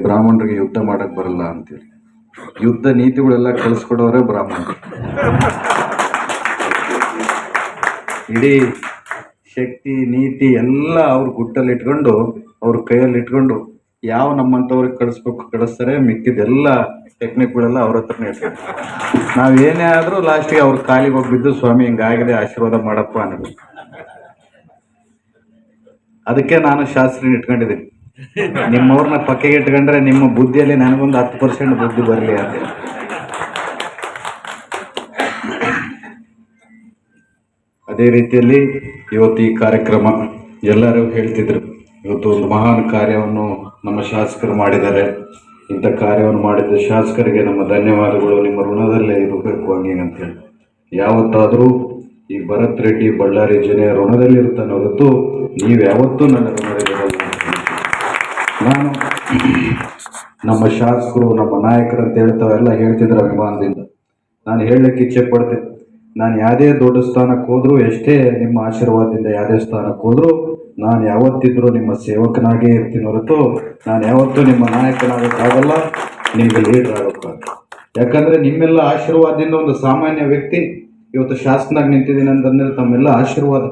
ಬ್ರಾಹ್ಮಣರಿಗೆ ಯುದ್ಧ ಮಾಡಕ್ ಬರಲ್ಲ ಅಂತೇಳಿ. ಯುದ್ಧ ನೀತಿಗಳೆಲ್ಲ ಕಲಿಸ್ಕೊಡೋರೇ ಬ್ರಾಹ್ಮಣರು. ಇಡೀ ಶಕ್ತಿ ನೀತಿ ಎಲ್ಲ ಅವ್ರ ಗುಟ್ಟಲ್ಲಿ ಇಟ್ಕೊಂಡು ಅವ್ರ ಕೈಯಲ್ಲಿ ಇಟ್ಕೊಂಡು ಯಾವ ನಮ್ಮಂಥವ್ರಿಗೆ ಕಳಿಸ್ಬೇಕು ಕಳಿಸ್ತಾರೆ, ಮಿಕ್ಕಿದೆಲ್ಲ ಟೆಕ್ನಿಕ್ಗಳೆಲ್ಲ ಅವ್ರ ಹತ್ರನೇ ಇರ್ತಾರೆ. ನಾವೇನೇ ಆದರೂ ಲಾಸ್ಟಿಗೆ ಅವ್ರ ಕಾಲಿಗೆ ಹೋಗ್ಬಿದ್ದು ಸ್ವಾಮಿ ಹಿಂಗಾಗಿದೆ ಆಶೀರ್ವಾದ ಮಾಡಪ್ಪ ಅನ್ನೋದು. ಅದಕ್ಕೆ ನಾನು ಶಾಸ್ತ್ರಿ ಇಟ್ಕೊಂಡಿದ್ದೀನಿ, ನಿಮ್ಮವ್ರನ್ನ ಪಕ್ಕೆಗೆ ಇಟ್ಕೊಂಡ್ರೆ ನಿಮ್ಮ ಬುದ್ಧಿಯಲ್ಲಿ ನನಗೊಂದು 10% ಬುದ್ಧಿ ಬರಲಿ ಅಂತ. ಅದೇ ರೀತಿಯಲ್ಲಿ ಇವತ್ತು ಈ ಕಾರ್ಯಕ್ರಮ ಎಲ್ಲರೂ ಹೇಳ್ತಿದ್ರು, ಇವತ್ತು ಒಂದು ಮಹಾನ್ ಕಾರ್ಯವನ್ನು ನಮ್ಮ ಶಾಸಕರು ಮಾಡಿದ್ದಾರೆ. ಇಂಥ ಕಾರ್ಯವನ್ನು ಮಾಡಿದ ಶಾಸಕರಿಗೆ ನಮ್ಮ ಧನ್ಯವಾದಗಳು, ನಿಮ್ಮ ಋಣದಲ್ಲೇ ಇರಬೇಕು ಹಂಗೆ ಅಂತೇಳಿ. ಯಾವತ್ತಾದರೂ ಈ ಭರತ್ ರೆಡ್ಡಿ ಬಳ್ಳಾರಿ ಜನರ ಋಣದಲ್ಲಿ ಇರ್ತಾನೆ ಹೊರತು ನೀವು ಯಾವತ್ತೂ ನನ್ನ ಋಣದಲ್ಲಿರಲ್ಲ. ನಾನು ನಮ್ಮ ಶಾಸಕರು ನಮ್ಮ ನಾಯಕರು ಅಂತ ಹೇಳ್ತಾವೆಲ್ಲ ಹೇಳ್ತಿದ್ರು ಅಭಿಮಾನದಿಂದ. ನಾನು ಹೇಳಲಿಕ್ಕೆ ಇಚ್ಛೆ ಪಡ್ತೀನಿ, ನಾನು ಯಾವುದೇ ದೊಡ್ಡ ಸ್ಥಾನಕ್ಕೆ ಹೋದರೂ, ಎಷ್ಟೇ ನಿಮ್ಮ ಆಶೀರ್ವಾದದಿಂದ ಯಾವುದೇ ಸ್ಥಾನಕ್ಕೆ ಹೋದರೂ ನಾನು ಯಾವತ್ತಿದ್ರೂ ನಿಮ್ಮ ಸೇವಕನಾಗೇ ಇರ್ತೀನಿ ಹೊರತು ನಾನು ಯಾವತ್ತೂ ನಿಮ್ಮ ನಾಯಕನಾಗೋಕ್ಕಾಗಲ್ಲ, ನಿಮಗೆ ಲೀಡರ್ ಆಗೋಕ್ಕಾಗಲ್ಲ. ಯಾಕಂದರೆ ನಿಮ್ಮೆಲ್ಲ ಆಶೀರ್ವಾದದಿಂದ ಒಂದು ಸಾಮಾನ್ಯ ವ್ಯಕ್ತಿ ಇವತ್ತು ಶಾಸಕನಾಗಿ ನಿಂತಿದ್ದೀನಿ ಅಂತಂದರೆ ತಮ್ಮೆಲ್ಲ ಆಶೀರ್ವಾದ,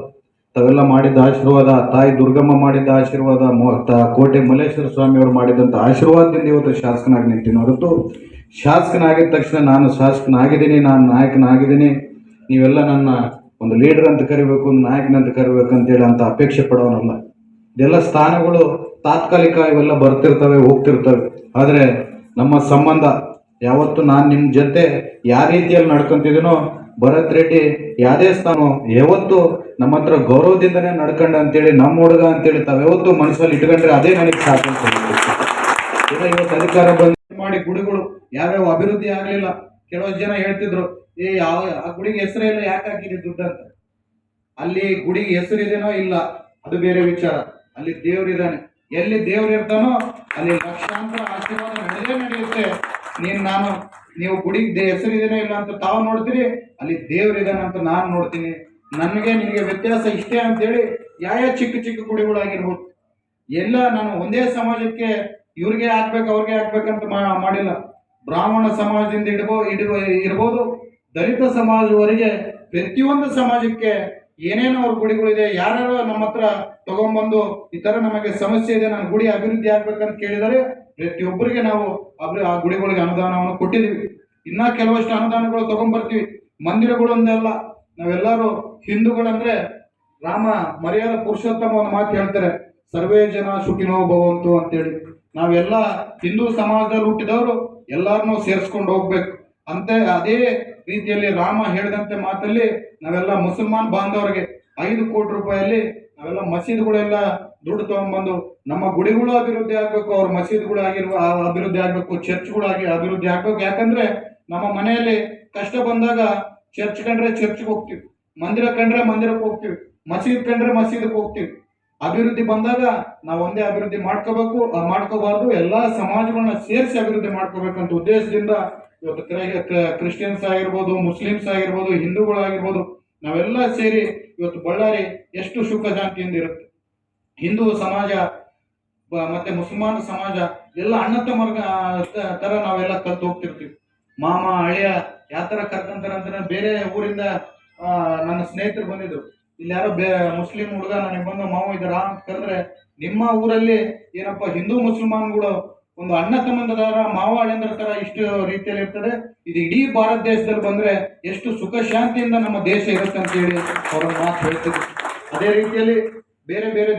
ತಾವೆಲ್ಲ ಮಾಡಿದ್ದ ಆಶೀರ್ವಾದ, ತಾಯಿ ದುರ್ಗಮ್ಮ ಮಾಡಿದ್ದ ಆಶೀರ್ವಾದ, ಕೋಟೆ ಮಲ್ಲೇಶ್ವರ ಸ್ವಾಮಿಯವರು ಮಾಡಿದಂಥ ಆಶೀರ್ವಾದದಿಂದ ಇವತ್ತು ಶಾಸಕನಾಗಿ ನಿಂತೀನಿ ಹೊರತು ಶಾಸಕನಾಗಿದ್ದ ತಕ್ಷಣ ನಾನು ಶಾಸಕನಾಗಿದ್ದೀನಿ, ನಾನು ನಾಯಕನಾಗಿದ್ದೀನಿ, ನೀವೆಲ್ಲ ನನ್ನ ಒಂದು ಲೀಡರ್ ಅಂತ ಕರಿಬೇಕು, ಒಂದು ನಾಯಕನಂತ ಕರಿಬೇಕು ಅಂತೇಳಿ ಅಂತ ಅಪೇಕ್ಷೆ ಪಡೋನಲ್ಲ. ಇದೆಲ್ಲ ಸ್ಥಾನಗಳು ತಾತ್ಕಾಲಿಕ, ಇವೆಲ್ಲ ಬರ್ತಿರ್ತವೆ ಹೋಗ್ತಿರ್ತವೆ. ಆದರೆ ನಮ್ಮ ಸಂಬಂಧ ಯಾವತ್ತು ನಾನು ನಿಮ್ಮ ಜೊತೆ ಯಾವ ರೀತಿಯಲ್ಲಿ ನಡ್ಕೊಂತಿದ್ದೀನೋ, ಭರತ್ ರೆಡ್ಡಿ ಯಾವುದೇ ಸ್ಥಾನ ಯಾವತ್ತು ನಮ್ಮ ಹತ್ರ ಗೌರವದಿಂದನೇ ನಡ್ಕೊಂಡ ಅಂತೇಳಿ, ನಮ್ಮ ಹುಡುಗ ಅಂತೇಳಿ ತಾವ್ಯಾವತ್ತು ಮನಸ್ಸಲ್ಲಿ ಇಟ್ಕೊಂಡ್ರೆ ಅದೇ ನನಗೆ ಸಾಕು ಅಂತ ಹೇಳ್ತೀನಿ. ಇವತ್ತು ಅಧಿಕಾರ ಬಂದು ಮಾಡಿ ಗುಡಿಗಳು ಯಾವ್ಯಾವ ಅಭಿವೃದ್ಧಿ ಆಗಲಿಲ್ಲ. ಕೆಲವಷ್ಟು ಜನ ಹೇಳ್ತಿದ್ರು, ಆ ಗುಡಿಗೆ ಹೆಸರೇ ಇಲ್ಲ, ಯಾಕೆ ಹಾಕಿದ್ರಿ ದುಡ್ಡು ಅಂತ. ಅಲ್ಲಿ ಗುಡಿಗೆ ಹೆಸರಿದೇನೋ ಇಲ್ಲ ಅದು ಬೇರೆ ವಿಚಾರ, ಅಲ್ಲಿ ದೇವ್ರಿದ್ದಾನೆ. ಎಲ್ಲಿ ದೇವ್ರು ಇರ್ತಾನೋ ಅಲ್ಲಿ ಲಕ್ಷಾಂತರ ಆಶೀರ್ವಾದ ನಡೆಯುತ್ತೆ. ನೀವು ಗುಡಿಗೆ ಹೆಸರಿದೇನೋ ಇಲ್ಲ ಅಂತ ತಾವು ನೋಡ್ತೀರಿ, ಅಲ್ಲಿ ದೇವ್ರಿದ್ದಾನೆ ಅಂತ ನಾನು ನೋಡ್ತೀನಿ. ನನಗೆ ನಿಮಗೆ ವ್ಯತ್ಯಾಸ ಇಷ್ಟೇ ಅಂತೇಳಿ ಯಾವ ಚಿಕ್ಕ ಚಿಕ್ಕ ಗುಡಿಗಳಾಗಿರ್ಬೋದು ಎಲ್ಲ ನಾನು ಒಂದೇ ಸಮಾಜಕ್ಕೆ ಇವ್ರಿಗೆ ಹಾಕ್ಬೇಕು ಅವ್ರಿಗೆ ಹಾಕ್ಬೇಕಂತ ಮಾಡಿಲ್ಲ. ಬ್ರಾಹ್ಮಣ ಸಮಾಜದಿಂದ ಇರ್ಬೋದು, ದಲಿತ ಸಮಾಜವರೆಗೆ ಪ್ರತಿಯೊಂದು ಸಮಾಜಕ್ಕೆ ಏನೇನೋ ಅವ್ರ ಗುಡಿಗಳಿದೆ. ಯಾರು ನಮ್ಮ ಹತ್ರ ತಗೊಂಡ್ಬಂದು ಈ ಥರ ನಮಗೆ ಸಮಸ್ಯೆ ಇದೆ, ನಾನು ಗುಡಿ ಅಭಿವೃದ್ಧಿ ಆಗ್ಬೇಕಂತ ಕೇಳಿದರೆ ಪ್ರತಿಯೊಬ್ಬರಿಗೆ ನಾವು ಆ ಗುಡಿಗಳಿಗೆ ಅನುದಾನವನ್ನು ಕೊಟ್ಟಿದ್ದೀವಿ. ಇನ್ನೂ ಕೆಲವಷ್ಟು ಅನುದಾನಗಳು ತಗೊಂಡ್ಬರ್ತೀವಿ. ಮಂದಿರಗಳೊಂದೆಲ್ಲ ನಾವೆಲ್ಲರೂ ಹಿಂದೂಗಳಂದ್ರೆ ರಾಮ ಮರ್ಯಾದ ಪುರುಷೋತ್ತಮ ಒಂದು ಮಾತು ಹೇಳ್ತಾರೆ, ಸರ್ವೇ ಜನ ಸುಖಿನೋ ಭವಂತು ಅಂತೇಳಿ. ನಾವೆಲ್ಲ ಹಿಂದೂ ಸಮಾಜದಲ್ಲಿ ಹುಟ್ಟಿದವರು ಎಲ್ಲರನ್ನೂ ಸೇರಿಸ್ಕೊಂಡು ಹೋಗ್ಬೇಕು ಅಂತ. ಅದೇ ರೀತಿಯಲ್ಲಿ ರಾಮ ಹೇಳಿದಂತೆ ಮಾತಲ್ಲಿ ನಾವೆಲ್ಲ ಮುಸಲ್ಮಾನ್ ಬಾಂಧವರಿಗೆ 5 ಕೋಟಿ ರೂಪಾಯಲ್ಲಿ ನಾವೆಲ್ಲ ಮಸೀದಿಗಳೆಲ್ಲ ದುಡ್ಡು ತಗೊಂಡ್ಬಂದು ನಮ್ಮ ಗುಡಿಗಳು ಅಭಿವೃದ್ಧಿ ಆಗ್ಬೇಕು, ಅವ್ರ ಮಸೀದಿಗಳು ಅಭಿವೃದ್ಧಿ ಆಗ್ಬೇಕು, ಚರ್ಚ್ಗಳಾಗಿ ಅಭಿವೃದ್ಧಿ ಆಗ್ಬೇಕು. ಯಾಕಂದ್ರೆ ನಮ್ಮ ಮನೆಯಲ್ಲಿ ಕಷ್ಟ ಬಂದಾಗ ಚರ್ಚ್ ಕಂಡ್ರೆ ಚರ್ಚ್ಗೆ ಹೋಗ್ತೀವಿ, ಮಂದಿರ ಕಂಡ್ರೆ ಮಂದಿರಕ್ಕೆ ಹೋಗ್ತೀವಿ, ಮಸೀದ್ ಕಂಡ್ರೆ ಮಸೀದಕ್ಕೆ ಹೋಗ್ತೀವಿ. ಅಭಿವೃದ್ಧಿ ಬಂದಾಗ ನಾವು ಒಂದೇ ಅಭಿವೃದ್ಧಿ ಮಾಡ್ಕೋಬಾರ್ದು, ಎಲ್ಲಾ ಸಮಾಜಗಳನ್ನ ಸೇರಿಸಿ ಅಭಿವೃದ್ಧಿ ಮಾಡ್ಕೋಬೇಕಂತ ಉದ್ದೇಶದಿಂದ ಇವತ್ತು ಕ್ರಿಶ್ಚಿಯನ್ಸ್ ಆಗಿರ್ಬೋದು, ಮುಸ್ಲಿಮ್ಸ್ ಆಗಿರ್ಬೋದು, ಹಿಂದೂಗಳಾಗಿರ್ಬೋದು, ನಾವೆಲ್ಲ ಸೇರಿ ಇವತ್ತು ಬಳ್ಳಾರಿ ಎಷ್ಟು ಸುಖ ಶಾಂತಿಯಿಂದ ಇರುತ್ತೆ. ಹಿಂದೂ ಸಮಾಜ ಮತ್ತೆ ಮುಸಲ್ಮಾನ ಸಮಾಜ ಎಲ್ಲ ಅಣ್ಣ ತಮ್ಮರ್ಗ ತರ ನಾವೆಲ್ಲ ಕಲ್ತು ಹೋಗ್ತಿರ್ತೀವಿ. ಮಾಮ ಅಳಿಯ ಯಾವ ತರ ಕರ್ಕೊಂತಾರೆ ಅಂತ ಬೇರೆ ಊರಿಂದ ನನ್ನ ಸ್ನೇಹಿತರು ಬಂದಿದ್ರು. ಇಲ್ಲಿ ಯಾರೋ ಮುಸ್ಲಿಂ ಹುಡುಗ ನನಗೆ ಬಂದು ಮಾವ ಇದ್ದಾರಾ ಅಂತ ಕರೆದ್ರೆ, ನಿಮ್ಮ ಊರಲ್ಲಿ ಏನಪ್ಪ ಹಿಂದೂ ಮುಸಲ್ಮಾನ್ಗಳು ಒಂದು ಅಣ್ಣ ತಮ್ಮಂದರ ಮಾವ ಅಳಿಯಂದ್ರ ತರ ಇಷ್ಟು ರೀತಿಯಲ್ಲಿ ಇರ್ತದೆ, ಇದು ಇಡೀ ಭಾರತ ದೇಶದಲ್ಲಿ ಬಂದ್ರೆ ಎಷ್ಟು ಸುಖ ಶಾಂತಿಯಿಂದ ನಮ್ಮ ದೇಶ ಇರುತ್ತೆ ಅಂತ ಹೇಳಿ ಅವ್ರ ಮಾತು ಹೇಳ್ತಿದ್ರು. ಅದೇ ರೀತಿಯಲ್ಲಿ ಬೇರೆ ಬೇರೆ